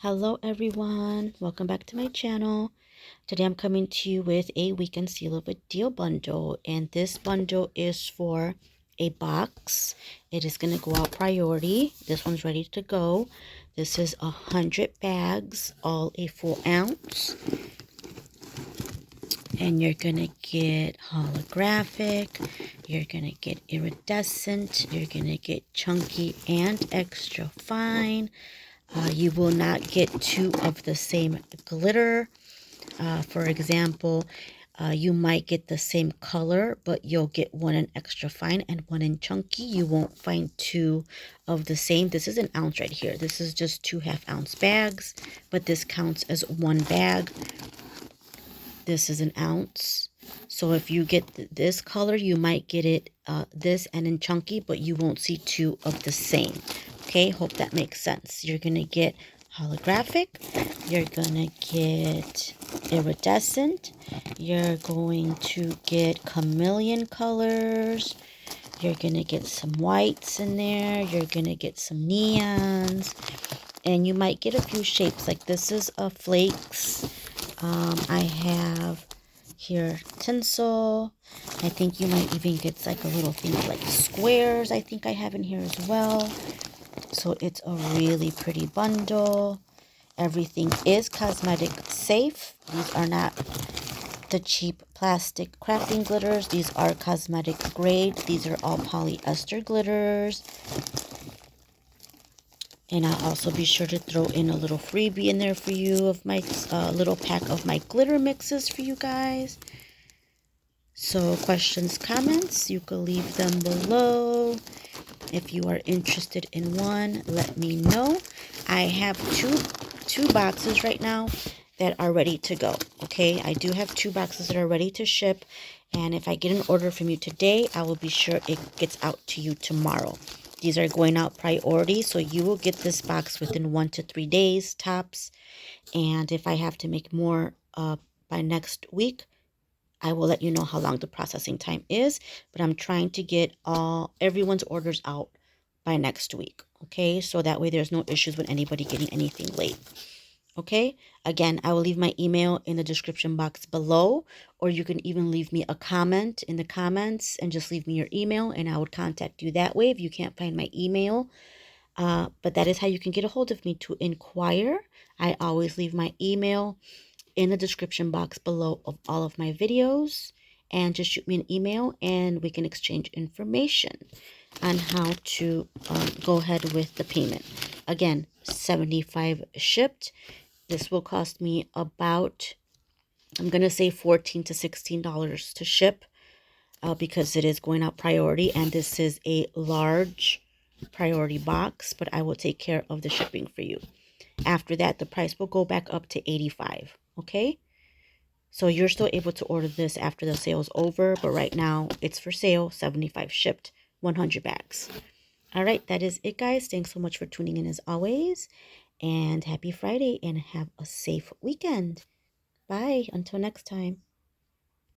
Hello everyone, welcome back to my channel. Today I'm coming to you with a weekend seal of a deal bundle, and this bundle is for a box. It is going to go out priority. This one's ready to go. This is 100 bags, all a full ounce, and you're going to get holographic, you're going to get iridescent, you're going to get chunky and extra fine. You will not get two of the same glitter. For example, you might get the same color, but you'll get one in extra fine and one in chunky. You won't find two of the same. This is an ounce right here. This is just 2 half-ounce bags, but this counts as one bag. This is an ounce. So if you get this color, you might get it this and in chunky, but you won't see two of the same. Okay, hope that makes sense. You're going to get holographic. You're going to get iridescent. You're going to get chameleon colors. You're going to get some whites in there. You're going to get some neons. And you might get a few shapes. Like this is a flakes. I have here tinsel. I think you might even get like a little thing like squares. I think I have in here as well. So it's a really pretty bundle. Everything is cosmetic safe. These are not the cheap plastic crafting glitters. These are cosmetic grade. These are all polyester glitters. And I'll also be sure to throw in a little freebie in there for you of my little pack of my glitter mixes for you guys. So questions, comments, you can leave them below. If you are interested in one, let me know. I have two boxes right now that are ready to go. Okay, I do have 2 boxes that are ready to ship. And if I get an order from you today, I will be sure it gets out to you tomorrow. These are going out priority, so you will get this box within 1 to 3 days tops. And if I have to make more by next week, I will let you know how long the processing time is. But I'm trying to get everyone's orders out by next week. Okay, so that way there's no issues with anybody getting anything late. Okay, again, I will leave my email in the description box below, or you can even leave me a comment in the comments and just leave me your email and I would contact you that way if you can't find my email. But that is how you can get a hold of me to inquire. I always leave my email in the description box below of all of my videos, and just shoot me an email and we can exchange information on how to go ahead with the payment. Again, $75 shipped. This will cost me about, I'm going to say $14 to $16 to ship because it is going out priority, and this is a large priority box, but I will take care of the shipping for you. After that, the price will go back up to $85. Okay? So you're still able to order this after the sale is over, but right now it's for sale, $75 shipped, 100 bags. All right, that is it, guys. Thanks so much for tuning in as always, and happy Friday, and have a safe weekend. Bye. Until next time.